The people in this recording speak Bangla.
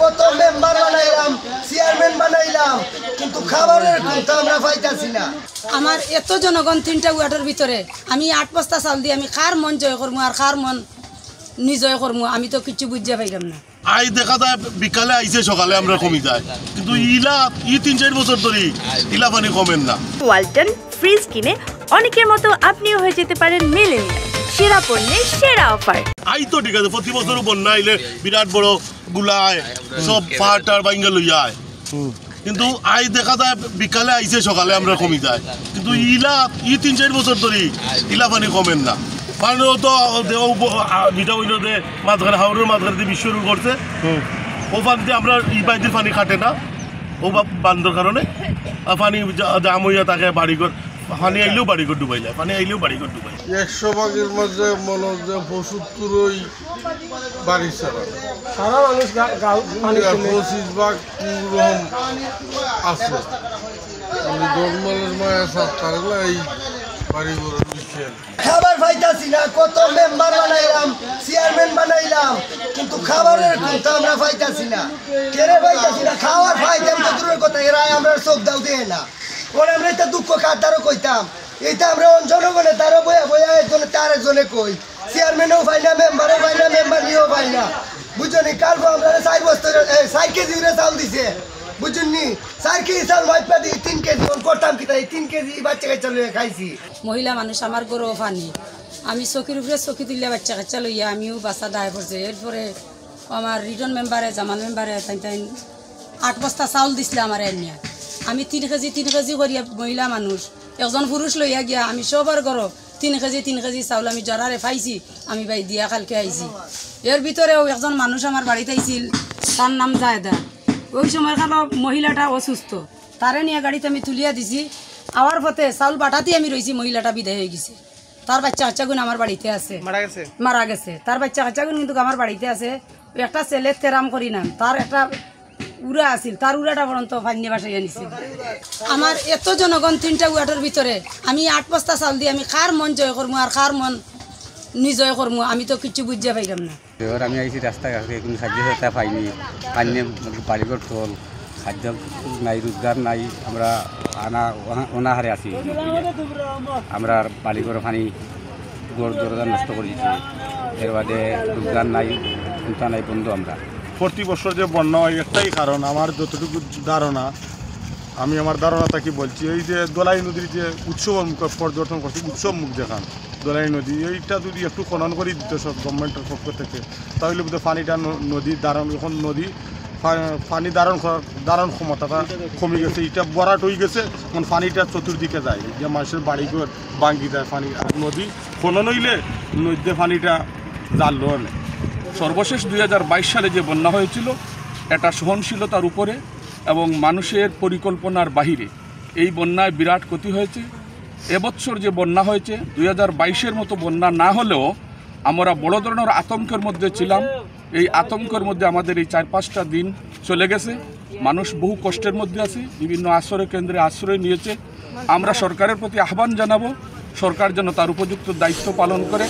কত মেম্বার বানাইলাম, চেয়ারম্যান বানাইলাম, কিন্তু খাবারের কথা আমরা পাইতাছি না। আমার এত জনগণ 3টা ওয়ার্ডের ভিতরে আমি 8 বস্তা চাল দিয়ে আমি কার মন জয় করবো আর কার মন নিজয় করবো আমি তো কিছু বুঝতে পাইলাম না। আই দেখা যায় বিকালে আইছে সকালে আমরা কমি যায়, কিন্তু ইলা 3-4 বছর ধরে ইলা পানি কমেন না। ওয়ালটন ফ্রিজ কিনে অনেকের মতো আপনিও হয়ে যেতে পারেন মিলেনিয়াল, সেরা পণ্যের সেরা অফার। আই তো ঠিক আছে, প্রতি বছর বন্যা আইলে বিরাট বড় গুলায় সব পাহাড় ভাঙ্গা লইয়া আয়, কিন্তু আই দেখা যায় বিকালে আইছে সকালে আমরা কমি যায়, কিন্তু ইলা 3-4 বছর ধরে ইলা পানি কমেন না। পানিও তো যেটা হইল যে মাঝখানে হাওড়ের মাঝখানে দিয়ে বিশ্ব করছে, ও পানিতে আমরা বাইদের পানি কাটে না ও বান্ধর কারণে, পানি জাম হইয়া থাকে বাড়িঘর, পানি আইলেও বাড়িঘর ডুবাই যায়, পানি আইলেও বাড়িঘর ডুবাই। 100 ভাগের মধ্যে মনে হচ্ছে 75ই বাড়ি ছাড়া, সারা মানুষ 25 ভাগ রকম আছে। আমি জন্মের মায়া থাকলে এই বাড়িঘর খাবার পাইতাছি না, কত মেম্বার বানাইলাম, চেয়ারম্যান বানাইলাম, কিন্তু খাবারের কথা আমরা পাইতাছি না। কেড়ে পাইতাছি না, খাবার পাইতাম তো দূরের কথা, এরা আমরা চোখ দাও দিয়ে না। ওরা আমরা এটা দুঃখ কাটারও কইতাম, এইটা আমরা জনগণে তারও বয়া বয়া একজনে তার একজনে কই, চেয়ারম্যানও পাই না, মেম্বারও পাই না, মেম্বার নিয়েও পাই না। বুঝলি কাল আমরা 4 বছর 4 কেজি চাউল দিছে, বুঝুননি 4 কেজি চাউল ভাইপা দিই 3 কেজি করতাম কি তাই 3 কেজি বাচ্চা কাচ্চা লইয়া খাইছি। মহিলা মানুষ আমার গরু পানি, আমি চকির উপরে চকি তুলিয়া বাচ্চা কাচ্চা লইয়া আমিও বাচ্চা দায় পড়ছে। এরপরে আমার রিটার্ন মেম্বারে জামান মেম্বারে তাই 8 বস্তা চাউল দিছিলে আমার এনিয়া, আমি 3 কেজি করিয়া মহিলা মানুষ একজন পুরুষ লইয়া গিয়া আমি সবার ঘর 3 কেজি চাউল আমি জরারে পাইছি, আমি ভাই দিয়া কালকে আইছি। এর ভিতরেও একজন মানুষ আমার বাড়িতে আইছিল, তার নাম জায়দা। ওই সময় কালো মহিলাটা অসুস্থ, তারে নিয়ে গাড়িতে আমি তুলিয়া দিছি। আওয়ার পথে চাউল বাটাতেই আমি রয়েছি, মহিলাটা বিদায় হয়ে গেছে। তার বাচ্চা কাচ্চাগুন আমার বাড়িতে আছে, মারা গেছে। তার বাচ্চা কাচ্চাগুন কিন্তু আমার বাড়িতে আছে। একটা ছেলে তেরাম করি নাম, তার একটা উড়া আছিল, তার উড়াটা পর্যন্ত ফান্নি বাসাইয়া নিছে। আমার এত জনগণ 3টা ওয়ার্ডের ভিতরে আমি 8 বস্তা চাউল দিয়ে আমি কার মন জয় করবো আর কার মন নিজয় করবো আমি তো কিছু বুঝতে পাইলাম না। এবার আমি আইছি রাস্তাঘাটে কোনো সাহায্য সহায়তা পাইনি, পানি বাড়িঘর টল, খাদ্য নাই, রোজগার নাই, আমরা অনাহারে আছি। আমরা বাড়িঘর পানি দরজা নষ্ট করেছি, এর বাদে রোজগার নাই, চিন্তা নাই, বন্ধ। আমরা প্রতি বছর যে বন্যা হয় একটাই কারণ, আমার যতটুকু ধারণা, আমি আমার ধারণাটা কি বলছি, এই যে দোলাই নদীর যে উৎসব পর্যটন করছে, উৎসব মুখ দেখান দোলাই নদী, এইটা যদি একটু খনন করে দিত সব গভর্নমেন্টের পক্ষ থেকে, তাহলে বোধহয় পানিটা নদীর ধারণ, এখন নদী পানি ধারণ ক্ষমতাটা কমে গেছে, এটা বরাট হয়ে গেছে। এখন পানিটা চতুর্দিকে যায়, যে মানুষের বাড়িঘর ভাঙ্গি দেয় পানি। আর নদী খনন হইলে নদীতে পানিটা জানলো না। সর্বশেষ 2022 সালে যে বন্যা হয়েছিল, এটা সহনশীলতার উপরে এবং মানুষের পরিকল্পনার বাহিরে এই বন্যায় বিরাট ক্ষতি হয়েছে। এবছর যে বন্যা হয়েছে 2022-এর মতো বন্যা না হলেও আমরা বড় ধরনের আতঙ্কের মধ্যে ছিলাম। এই আতঙ্কের মধ্যে আমাদের এই 4-5টা দিন চলে গেছে, মানুষ বহু কষ্টের মধ্যে আছে, বিভিন্ন আশ্রয় কেন্দ্রে আশ্রয় নিয়েছে। আমরা সরকারের প্রতি আহ্বান জানাবো, সরকার যেন তার উপযুক্ত দায়িত্ব পালন করে।